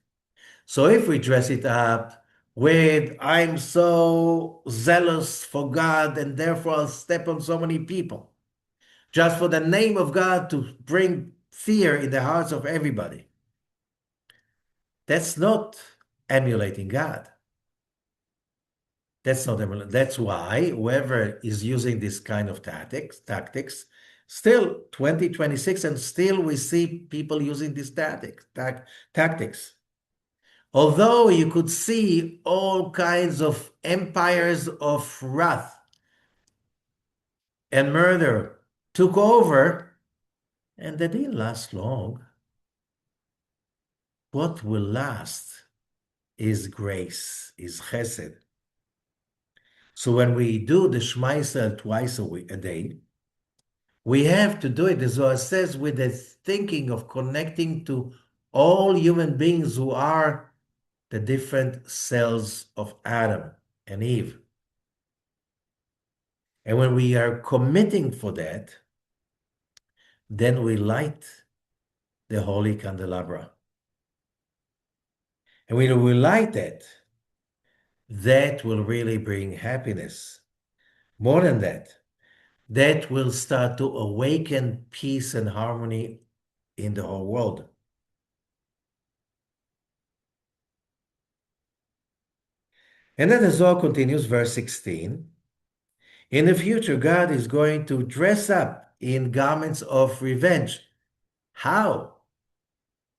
Speaker 1: So if we dress it up with, I'm so zealous for God and therefore I'll step on so many people, just for the name of God to bring fear in the hearts of everybody, that's not emulating God. That's not emulating. That's why whoever is using this kind of tactics, still 2026, and still we see people using these tactics. Although you could see all kinds of empires of wrath and murder took over, And that didn't last long. What will last is grace, is chesed. So when we do the Shema Yisrael twice a day, we have to do it, as Zohar says, with the thinking of connecting to all human beings who are the different cells of Adam and Eve. And when we are committing for that, then we light the holy candelabra. And when we light that, that will really bring happiness. More than that, that will start to awaken peace and harmony in the whole world. And then the Zohar continues, verse 16. In the future, God is going to dress up in garments of revenge. How?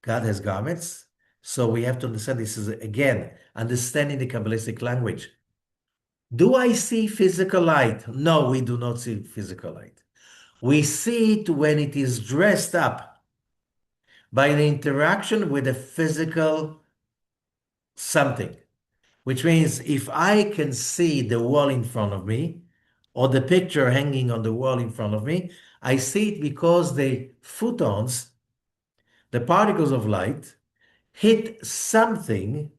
Speaker 1: God has garments. So we have to understand this is, again, understanding the Kabbalistic language. Do I see physical light? No, we do not see physical light. We see it when it is dressed up by an interaction with a physical something, which means if I can see the wall in front of me or the picture hanging on the wall in front of me, I see it because the photons, the particles of light, hit something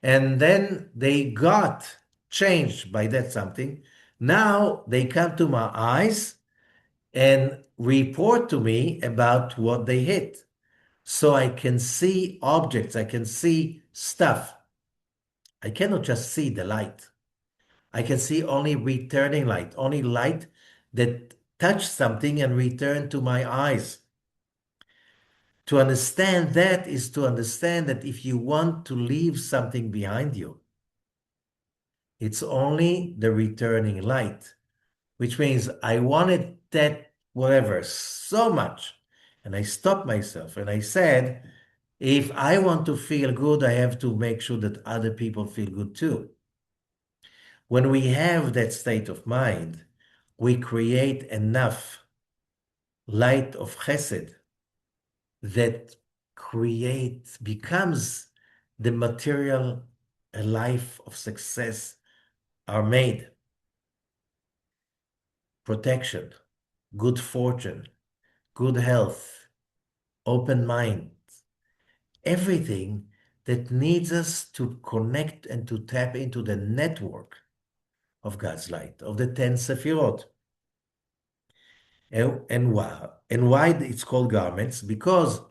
Speaker 1: and then they got changed by that something. Now they come to my eyes and report to me about what they hit. So I can see objects, I can see stuff. I cannot just see the light. I can see only returning light, only light that touched something and returned to my eyes. To understand that is to understand that if you want to leave something behind you, it's only the returning light, which means I wanted that whatever so much. And I stopped myself and I said, if I want to feel good, I have to make sure that other people feel good too. When we have that state of mind, we create enough light of chesed that becomes the material a life of success are made. Protection, good fortune, good health, open mind, everything that needs us to connect and to tap into the network of God's light, of the 10 Sefirot. And why it's called garments? Because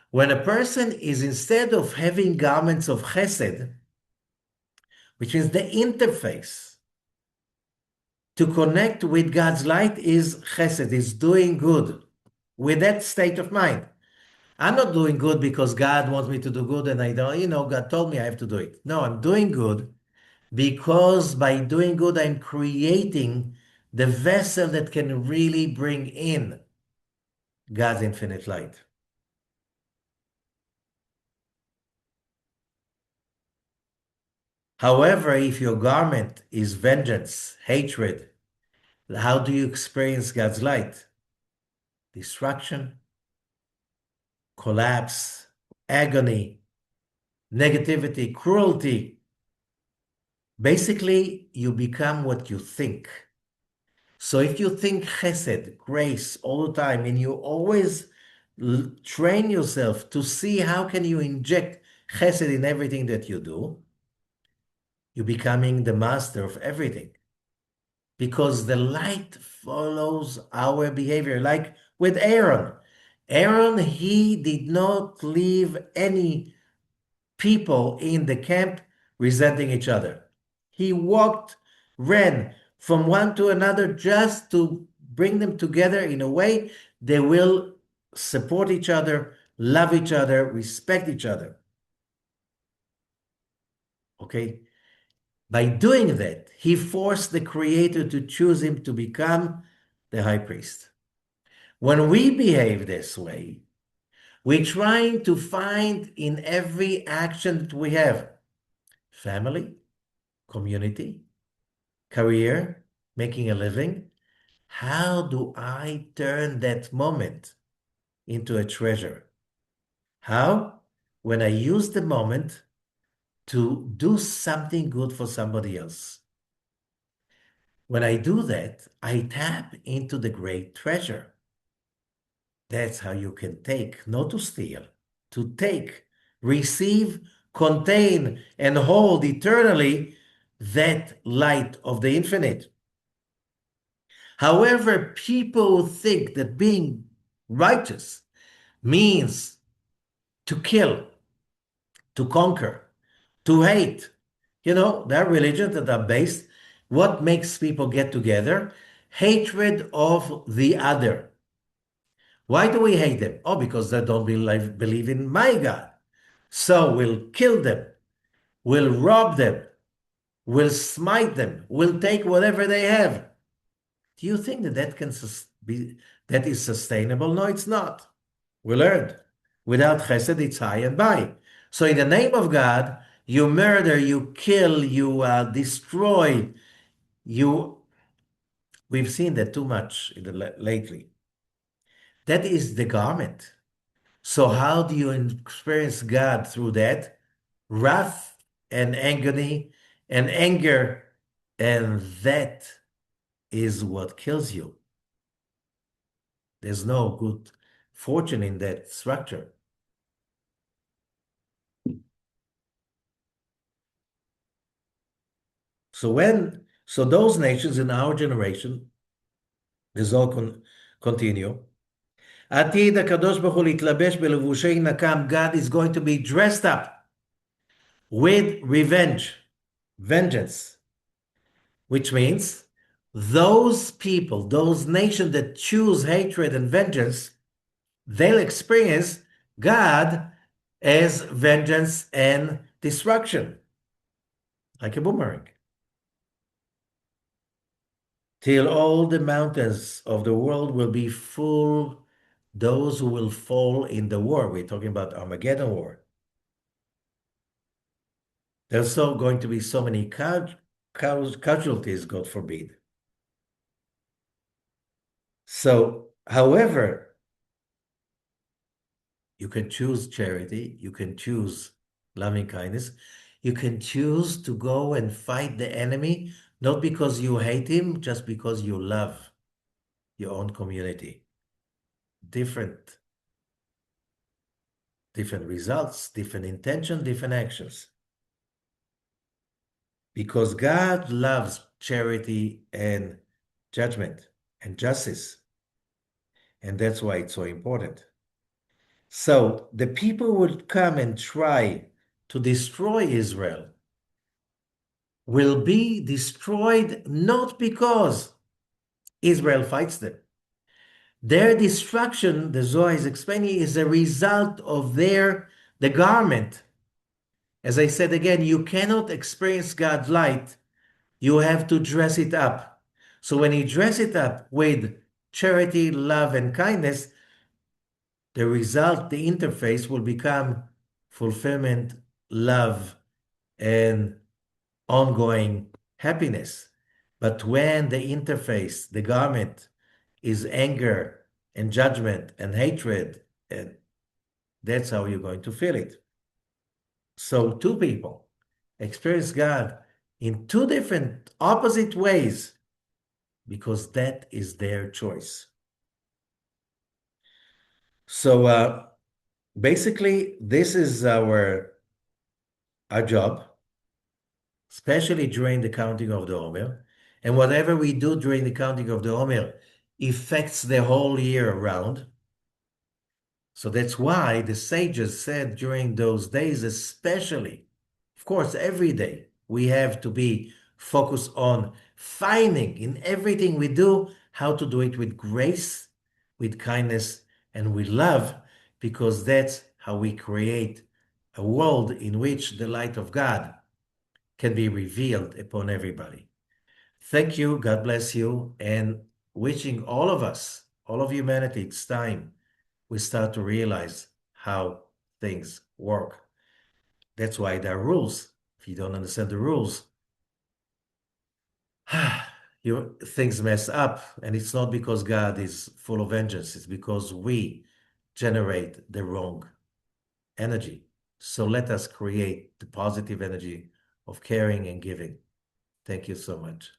Speaker 1: when a person is, instead of having garments of chesed, which is the interface to connect with God's light is chesed, is doing good with that state of mind. I'm not doing good because God wants me to do good and I don't, God told me I have to do it. No, I'm doing good because by doing good, I'm creating the vessel that can really bring in God's infinite light. However, if your garment is vengeance, hatred, how do you experience God's light? Destruction, collapse, agony, negativity, cruelty. Basically, you become what you think. So if you think chesed, grace all the time, and you always train yourself to see how can you inject chesed in everything that you do, you're becoming the master of everything. Because the light follows our behavior, like with Aaron. Aaron, he did not leave any people in the camp resenting each other. He walked, ran from one to another just to bring them together in a way they will support each other, love each other, respect each other. Okay? By doing that, he forced the Creator to choose him to become the high priest. When we behave this way, we're trying to find in every action that we have family, community, career, making a living. How do I turn that moment into a treasure. How? When I use the moment to do something good for somebody else. When I do that, I tap into the great treasure. That's how you can take, not to steal, to take, receive, contain, and hold eternally that light of the infinite. However, people think that being righteous means to kill, to conquer, to hate. There are religions that are based, what makes people get together? Hatred of the other. Why do we hate them? Oh, because they don't believe in my God. So we'll kill them, we'll rob them, we'll smite them, we'll take whatever they have. Do you think that that is sustainable? No, it's not. We learned. Without chesed, it's high and by. So in the name of God, you murder, you kill, you destroy, you. We've seen that too much lately. That is the garment. So how do you experience God through that? Wrath and agony and anger, and that is what kills you. There's no good fortune in that structure. So those nations in our generation, the Zohar continue. עתיד הקדוש ברוך הוא להתלבש בלבושי נקם. God is going to be dressed up with vengeance, which means those people, those nations that choose hatred and vengeance, they'll experience God as vengeance and destruction, like a boomerang. Till all the mountains of the world will be full, those who will fall in the war. We're talking about Armageddon war. There's so going to be so many casualties, God forbid. So, however, you can choose charity, you can choose loving kindness, you can choose to go and fight the enemy, not because you hate him, just because you love your own community. Different results, different intention, different actions. Because God loves charity and judgment and justice. And that's why it's so important. So the people would come and try to destroy Israel will be destroyed not because Israel fights them. Their destruction, the Zohar is explaining, is a result of the garment. As I said again, you cannot experience God's light. You have to dress it up. So when you dress it up with charity, love, and kindness, the result, the interface will become fulfillment, love, and ongoing happiness. But when the interface, the garment, is anger and judgment and hatred, and that's how you're going to feel it. So two people experience God in two different opposite ways because that is their choice. So basically, this is our job, especially during the counting of the Omer. And whatever we do during the counting of the Omer affects the whole year around. So that's why the sages said during those days, especially, of course, every day, we have to be focused on finding in everything we do how to do it with grace, with kindness, and with love, because that's how we create a world in which the light of God can be revealed upon everybody. Thank you, God bless you, and wishing all of us, all of humanity, it's time we start to realize how things work. That's why there are rules. If you don't understand the rules, things mess up. And it's not because God is full of vengeance. It's because we generate the wrong energy. So let us create the positive energy of caring and giving. Thank you so much.